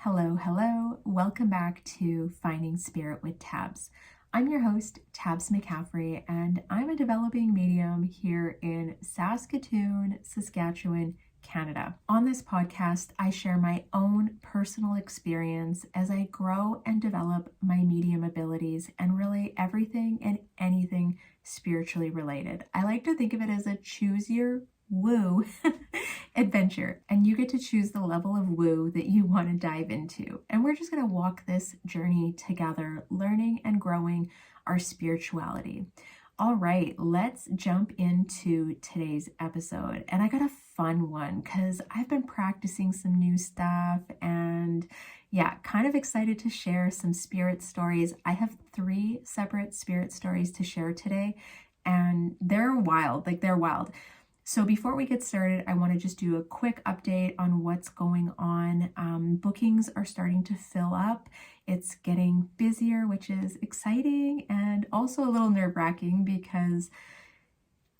Hello, hello. Welcome back to Finding Spirit with Tabs. I'm your host, Tabs McCaffrey, and I'm a developing medium here in Saskatoon, Saskatchewan, Canada. On this podcast, I share my own personal experience as I grow and develop my medium abilities and really everything and anything spiritually related. I like to think of it as a choose your woo adventure, and you get to choose the level of woo that you want to dive into. And we're just going to walk this journey together, learning and growing our spirituality. All right, let's jump into today's episode. And I got a fun one because I've been practicing some new stuff and kind of excited to share some spirit stories. I have 3 separate spirit stories to share today, and they're wild. So before we get started, I want to just do a quick update on what's going on. Bookings are starting to fill up. It's getting busier, which is exciting and also a little nerve-wracking because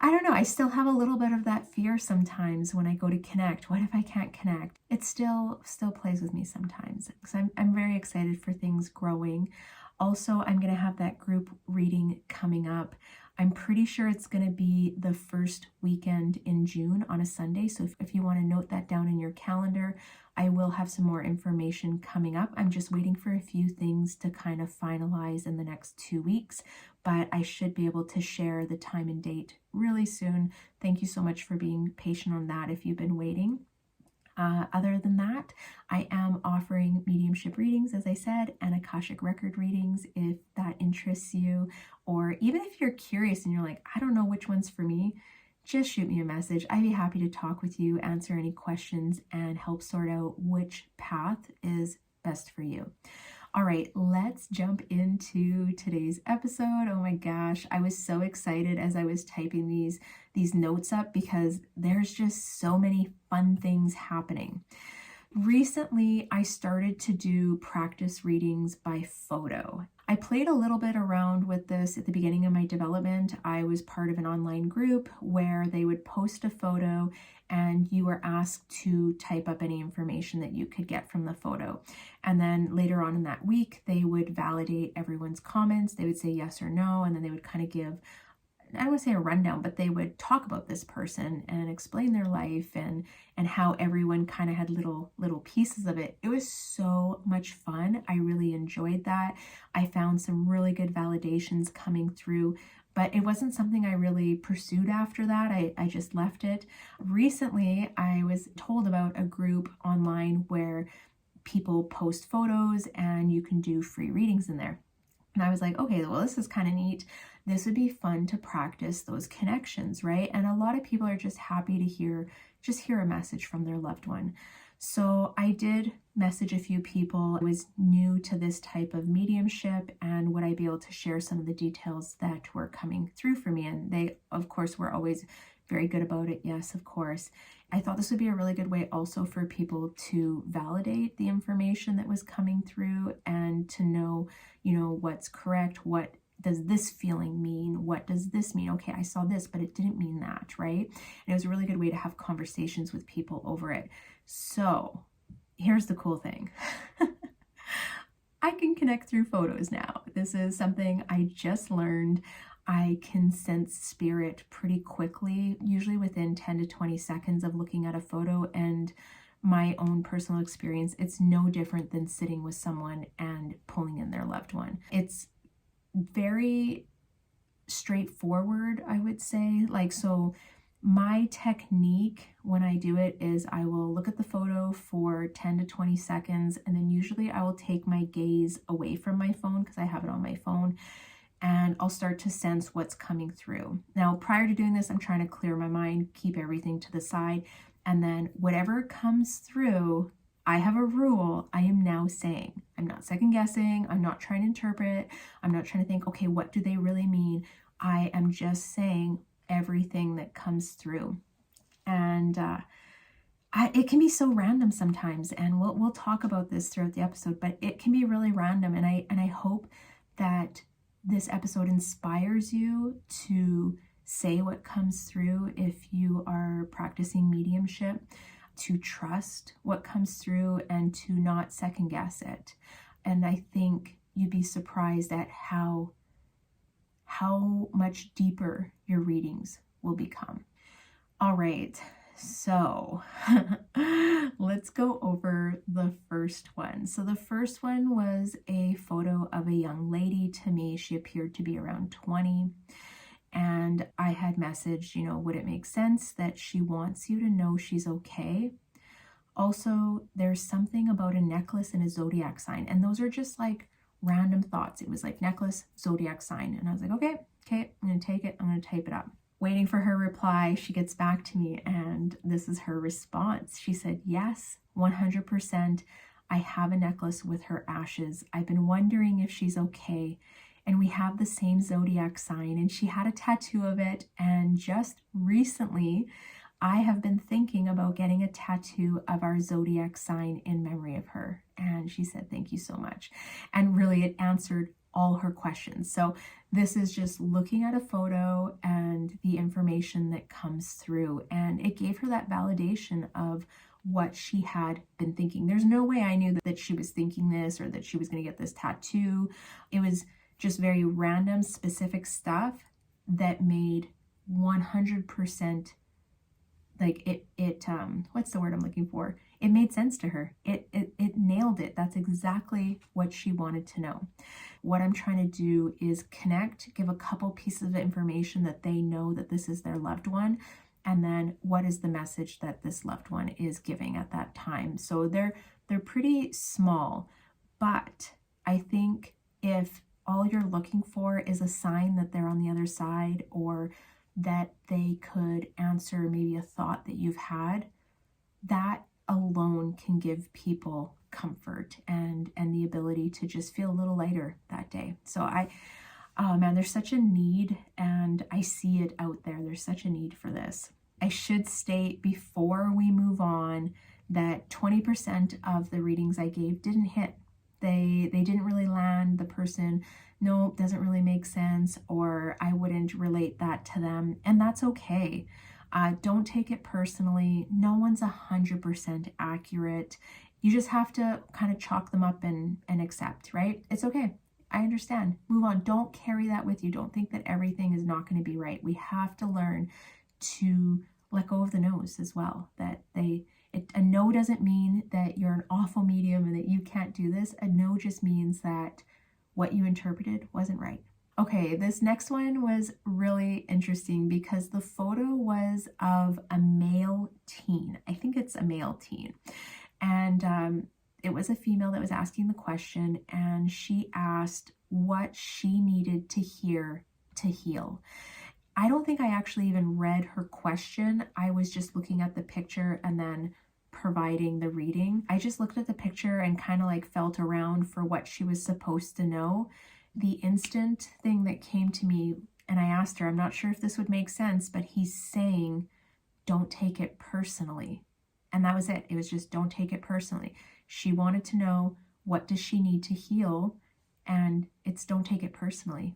I don't know, I still have a little bit of that fear sometimes when I go to connect. What if I can't connect? It still plays with me sometimes because I'm very excited for things growing. Also, I'm going to have that group reading coming up. I'm pretty sure it's going to be the first weekend in June on a Sunday. So if you want to note that down in your calendar, I will have some more information coming up. I'm just waiting for a few things to kind of finalize in the next 2 weeks, but I should be able to share the time and date really soon. Thank you so much for being patient on that if you've been waiting. Other than that, I am offering mediumship readings, as I said, and Akashic record readings if that interests you, or even if you're curious and you're like, I don't know which one's for me, just shoot me a message. I'd be happy to talk with you, answer any questions, and help sort out which path is best for you. All right, let's jump into today's episode. Oh my gosh, I was so excited as I was typing these notes up because there's just so many fun things happening. Recently, I started to do practice readings by photo. I played a little bit around with this at the beginning of my development. I was part of an online group where they would post a photo and you were asked to type up any information that you could get from the photo. And then later on in that week, they would validate everyone's comments. They would say yes or no, and then they would kind of give, I don't want to say a rundown, but they would talk about this person and explain their life and how everyone kind of had little pieces of it. It was so much fun. I really enjoyed that. I found some really good validations coming through, but it wasn't something I really pursued after that. I just left it. Recently, I was told about a group online where people post photos and you can do free readings in there. And I was like, okay, well, this is kind of neat. This would be fun to practice those connections, right? And a lot of people are just happy to hear a message from their loved one. So I did message a few people. I was new to this type of mediumship, and would I be able to share some of the details that were coming through for me? And they, of course, were always very good about it. Yes, of course. I thought this would be a really good way also for people to validate the information that was coming through and to know, what's correct. What does this feeling mean? What does this mean? Okay, I saw this, but it didn't mean that, right? And it was a really good way to have conversations with people over it. So here's the cool thing. I can connect through photos now. This is something I just learned. I can sense spirit pretty quickly, usually within 10 to 20 seconds of looking at a photo. And my own personal experience, it's no different than sitting with someone and pulling in their loved one. It's very straightforward, I would say. So my technique when I do it is I will look at the photo for 10 to 20 seconds, and then usually I will take my gaze away from my phone because I have it on my phone, and I'll start to sense what's coming through. Now, prior to doing this, I'm trying to clear my mind, keep everything to the side, and then whatever comes through, I have a rule I am now saying. I'm not second guessing. I'm not trying to interpret. I'm not trying to think, okay, what do they really mean? I am just saying everything that comes through. And it can be so random sometimes, and we'll talk about this throughout the episode, but it can be really random. And I hope that this episode inspires you to say what comes through if you are practicing mediumship. to trust what comes through and to not second guess it. And I think you'd be surprised at how much deeper your readings will become. All right, so let's go over the first one. So the first one was a photo of a young lady. To me, she appeared to be around 20. And I had messaged, would it make sense that she wants you to know she's okay? Also, there's something about a necklace and a zodiac sign. And those are just like random thoughts. It was like necklace, zodiac sign. And I was like, okay, I'm going to take it. I'm going to type it up. Waiting for her reply, she gets back to me and this is her response. She said, yes, 100%. I have a necklace with her ashes. I've been wondering if she's okay. And we have the same zodiac sign and she had a tattoo of it. And just recently, I have been thinking about getting a tattoo of our zodiac sign in memory of her. And she said, thank you so much. And really it answered all her questions. So this is just looking at a photo and the information that comes through. And it gave her that validation of what she had been thinking. There's no way I knew that she was thinking this or that she was going to get this tattoo. It was just very random, specific stuff that made 100% like it what's the word I'm looking for? It made sense to her. It nailed it. That's exactly what she wanted to know. What I'm trying to do is connect, give a couple pieces of information that they know that this is their loved one, and then what is the message that this loved one is giving at that time. So they're pretty small, but I think if all you're looking for is a sign that they're on the other side or that they could answer maybe a thought that you've had, that alone can give people comfort and the ability to just feel a little lighter that day. So oh man, there's such a need and I see it out there. There's such a need for this. I should state before we move on that 20% of the readings I gave didn't hit. They didn't really land. The person, no, doesn't really make sense, or I wouldn't relate that to them. And that's okay. Don't take it personally. No one's 100% accurate. You just have to kind of chalk them up and accept, right? It's okay. I understand. Move on. Don't carry that with you. Don't think that everything is not going to be right. We have to learn to let go of the no's as well. A no doesn't mean that you're an awful medium and that you can't do this. A no just means that what you interpreted wasn't right. Okay, this next one was really interesting because the photo was of a male teen. I think it's a male teen. And it was a female that was asking the question, and she asked what she needed to hear to heal. I don't think I actually even read her question. I was just looking at the picture and then providing the reading. I just looked at the picture and kind of like felt around for what she was supposed to know. The instant thing that came to me, and I asked her, I'm not sure if this would make sense, but he's saying, don't take it personally. And that was it. It was just, don't take it personally. She wanted to know, what does she need to heal? And it's, don't take it personally.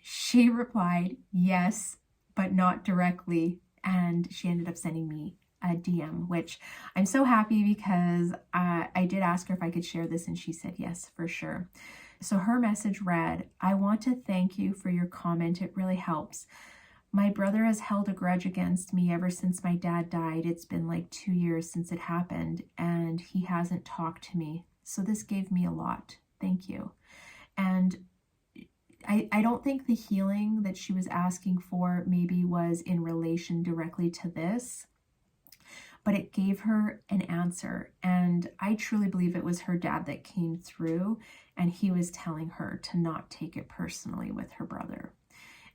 She replied, yes, but not directly. And she ended up sending me a DM, which I'm so happy because I did ask her if I could share this and she said yes, for sure. So her message read, I want to thank you for your comment. It really helps. My brother has held a grudge against me ever since my dad died. It's been like 2 years since it happened and he hasn't talked to me. So this gave me a lot. Thank you. And I don't think the healing that she was asking for maybe was in relation directly to this, but it gave her an answer. And I truly believe it was her dad that came through and he was telling her to not take it personally with her brother.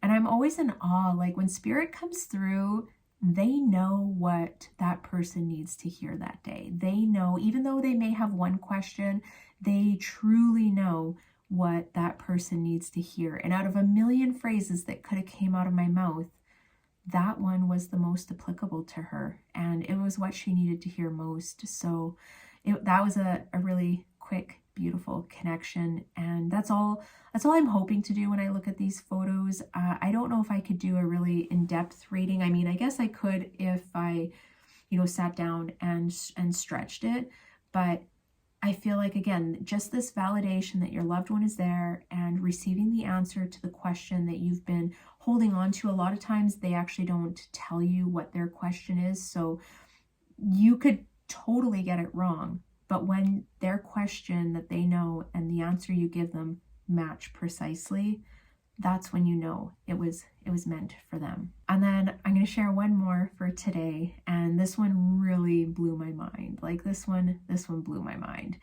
And I'm always in awe, like when spirit comes through, they know what that person needs to hear that day. They know, even though they may have one question, they truly know what that person needs to hear. And out of a million phrases that could have came out of my mouth, that one was the most applicable to her. And it was what she needed to hear most. So that was a really quick, beautiful connection. And that's all I'm hoping to do when I look at these photos. I don't know if I could do a really in-depth reading. I mean, I guess I could if I sat down and stretched it. But I feel like, again, just this validation that your loved one is there and receiving the answer to the question that you've been holding on to. A lot of times they actually don't tell you what their question is. So you could totally get it wrong. But when their question that they know and the answer you give them match precisely, that's when you know it was meant for them. And then I'm going to share one more for today, and this one really blew my mind. Like this one blew my mind.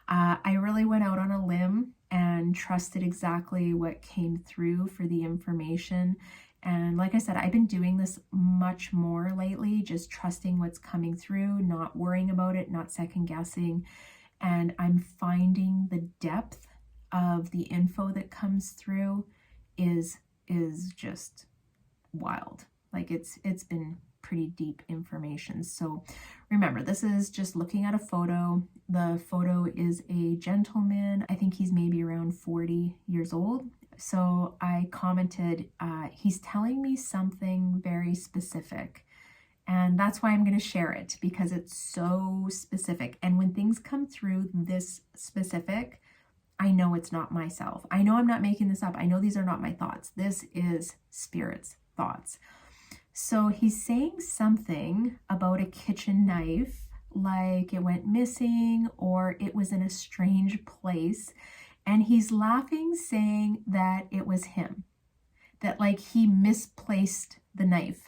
I really went out on a limb and trusted exactly what came through for the information. And like I said, I've been doing this much more lately, just trusting what's coming through, not worrying about it, not second guessing. And I'm finding the depth of the info that comes through is just wild. Like it's been pretty deep information. So remember, this is just looking at a photo. The photo is a gentleman. I think he's maybe around 40 years old. So I commented, he's telling me something very specific. And that's why I'm going to share it, because it's so specific. And when things come through this specific, I know it's not myself. I know I'm not making this up. I know these are not my thoughts. This is Spirit's thoughts. So he's saying something about a kitchen knife, like it went missing or it was in a strange place. And he's laughing, saying that it was him, that like he misplaced the knife.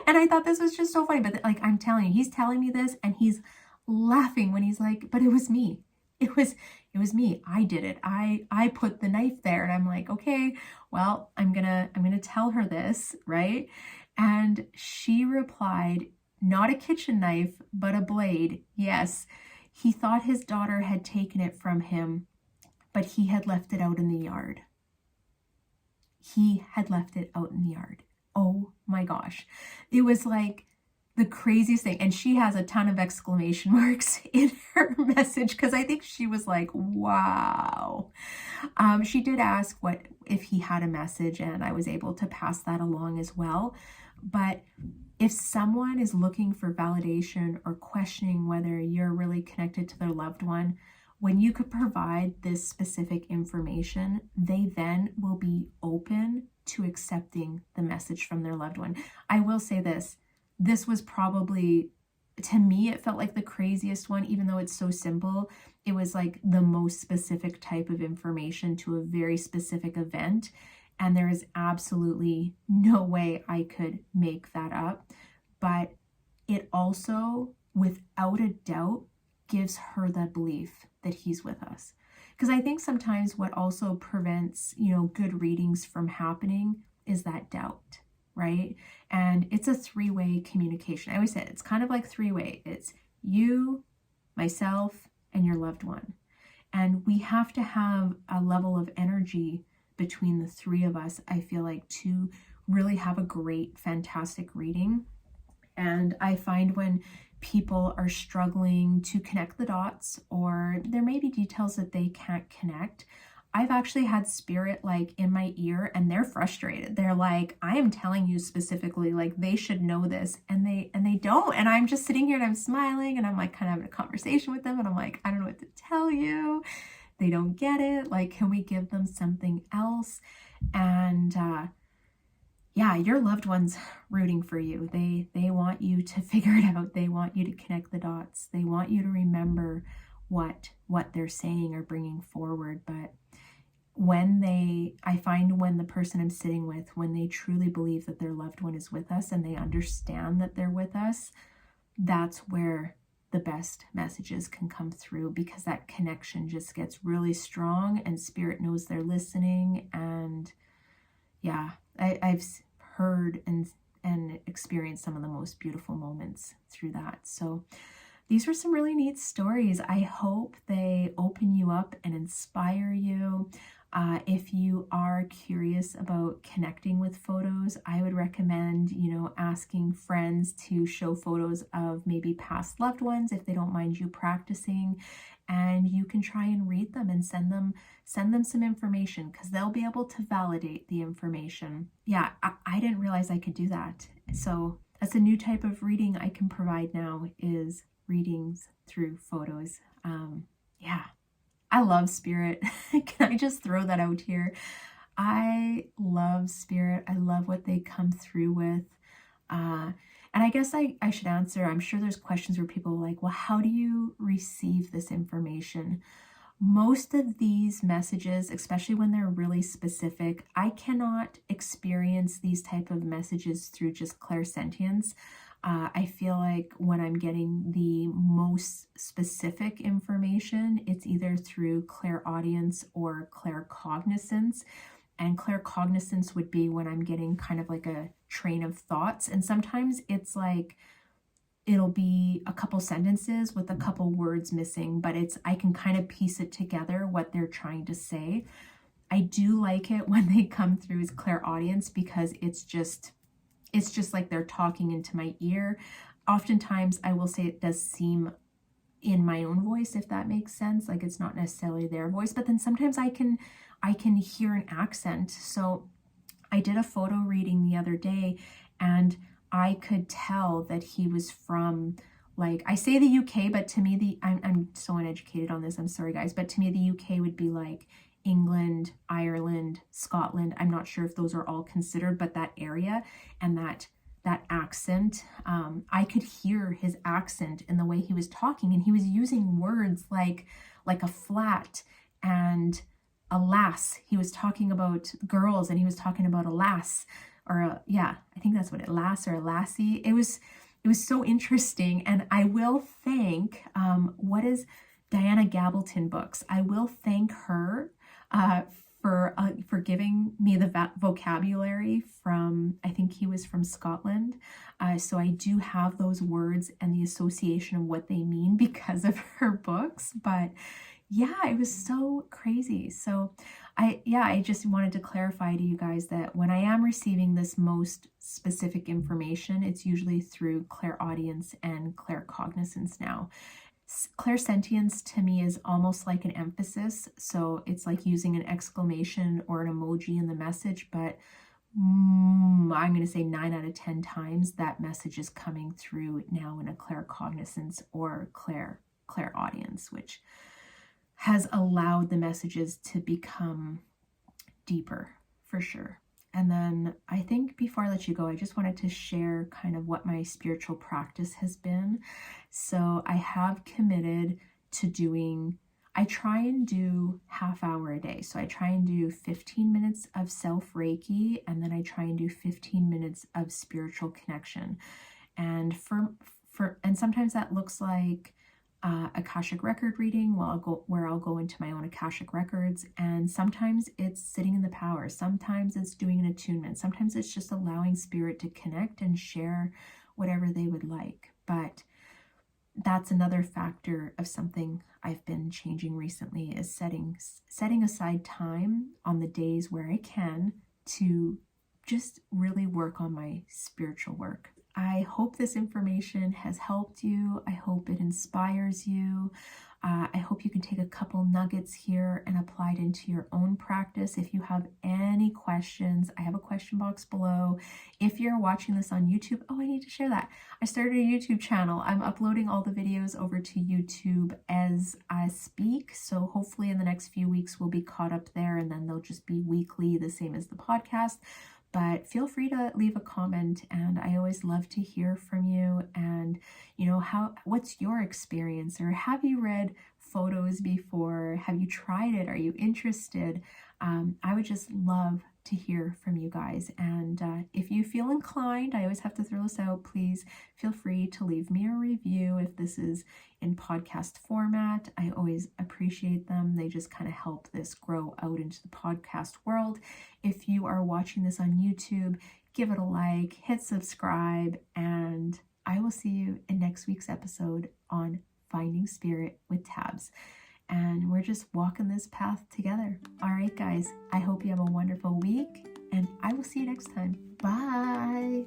And I thought this was just so funny. But like, I'm telling you, he's telling me this and he's laughing when he's like, but it was me. It was me. I did it. I put the knife there. And I'm like, okay, well, I'm gonna tell her this, right? And she replied, not a kitchen knife, but a blade. Yes, he thought his daughter had taken it from him, but he had left it out in the yard. He had left it out in the yard. Oh my gosh. It was like the craziest thing. And she has a ton of exclamation marks in her message, because I think she was like, wow. She did ask what if he had a message, and I was able to pass that along as well. But if someone is looking for validation or questioning whether you're really connected to their loved one, when you could provide this specific information, they then will be open to accepting the message from their loved one. I will say this was probably, to me, it felt like the craziest one, even though it's so simple. It was like the most specific type of information to a very specific event. And there is absolutely no way I could make that up. But it also, without a doubt, gives her that belief that he's with us. Because I think sometimes what also prevents, good readings from happening is that doubt, right? And it's a three-way communication. I always say it's kind of like three-way. It's you, myself, and your loved one. And we have to have a level of energy between the three of us, I feel like, to really have a great, fantastic reading. And I find when people are struggling to connect the dots, or there may be details that they can't connect, I've actually had Spirit like in my ear, and they're frustrated. They're like, I am telling you specifically, like they should know this, and they don't. And I'm just sitting here and I'm smiling, and I'm like kind of having a conversation with them, and I'm like, I don't know what to tell you. They don't get it. Like, can we give them something else? And yeah, your loved one's rooting for you. They want you to figure it out. They want you to connect the dots. They want you to remember what they're saying or bringing forward. But I find when the person I'm sitting with, when they truly believe that their loved one is with us and they understand that they're with us, that's where the best messages can come through, because that connection just gets really strong and Spirit knows they're listening. And yeah, I've heard and experienced some of the most beautiful moments through that. So these were some really neat stories. I hope they open you up and inspire you. If you are curious about connecting with photos, I would recommend, asking friends to show photos of maybe past loved ones if they don't mind you practicing, and you can try and read them and send them some information, because they'll be able to validate the information. Yeah, I didn't realize I could do that. So That's a new type of reading I can provide now, is readings through photos. Yeah, I love spirit. Can I just throw that out here? I love spirit. I love what they come through with. And I guess I should answer, I'm sure there's questions where people are like, well, how do you receive this information? Most of these messages, especially when they're really specific, I cannot experience these type of messages through just clairsentience. I feel like when I'm getting the most specific information, it's either through clairaudience or claircognizance. And claircognizance would be when I'm getting kind of like a train of thoughts. And sometimes it's like, it'll be a couple sentences with a couple words missing, but I can kind of piece it together what they're trying to say. I do like it when they come through as clairaudience, because it's just like they're talking into my ear. Oftentimes I will say it does seem in my own voice, if that makes sense. Like it's not necessarily their voice, but then sometimes I can hear an accent. So I did a photo reading the other day, and I could tell that he was from, like, I say the UK, but to me, I'm so uneducated on this, I'm sorry guys, but to me the UK would be like England, Ireland, Scotland. I'm not sure if those are all considered, but that area and that accent, I could hear his accent in the way he was talking, and he was using words like a flat and a lass. He was talking about girls, and he was talking about a lass, or yeah, I think that's what it, lass or a lassie. It was so interesting. And I will thank, what is Diana Gabaldon Books? I will thank her for giving me the vocabulary from, I think he was from Scotland. So I do have those words and the association of what they mean because of her books. But yeah, it was so crazy. So I just wanted to clarify to you guys that when I am receiving this most specific information, it's usually through clairaudience and claircognizance now. Clairsentience to me is almost like an emphasis. So it's like using an exclamation or an emoji in the message, but I'm going to say 9 out of 10 times that message is coming through now in a claircognizance or clairaudience, which has allowed the messages to become deeper for sure. And then I think before I let you go, I just wanted to share kind of what my spiritual practice has been. So I have committed to I try and do half-hour a day. So I try and do 15 minutes of self-Reiki, and then I try and do 15 minutes of spiritual connection. And and sometimes that looks like Akashic record reading, where I'll go into my own Akashic records, and sometimes it's sitting in the power, sometimes it's doing an attunement, sometimes it's just allowing spirit to connect and share whatever they would like. But that's another factor of something I've been changing recently, is setting aside time on the days where I can to just really work on my spiritual work. I hope this information has helped you. I hope it inspires you. I hope you can take a couple nuggets here and apply it into your own practice. If you have any questions, I have a question box below. If you're watching this on YouTube, I need to share that. I started a YouTube channel. I'm uploading all the videos over to YouTube as I speak. So hopefully in the next few weeks, we'll be caught up there, and then they'll just be weekly, the same as the podcast. But feel free to leave a comment, and I always love to hear from you. And what's your experience? Or have you read photos before? Have you tried it? Are you interested? I would just love to hear from you guys. And if you feel inclined, I always have to throw this out, please feel free to leave me a review if this is in podcast format. I always appreciate them. They just kind of help this grow out into the podcast world. If you are watching this on YouTube, give it a like, hit subscribe, and I will see you in next week's episode on Finding Spirit with Tabs. And we're just walking this path together. All right, guys, I hope you have a wonderful week, and I will see you next time. Bye.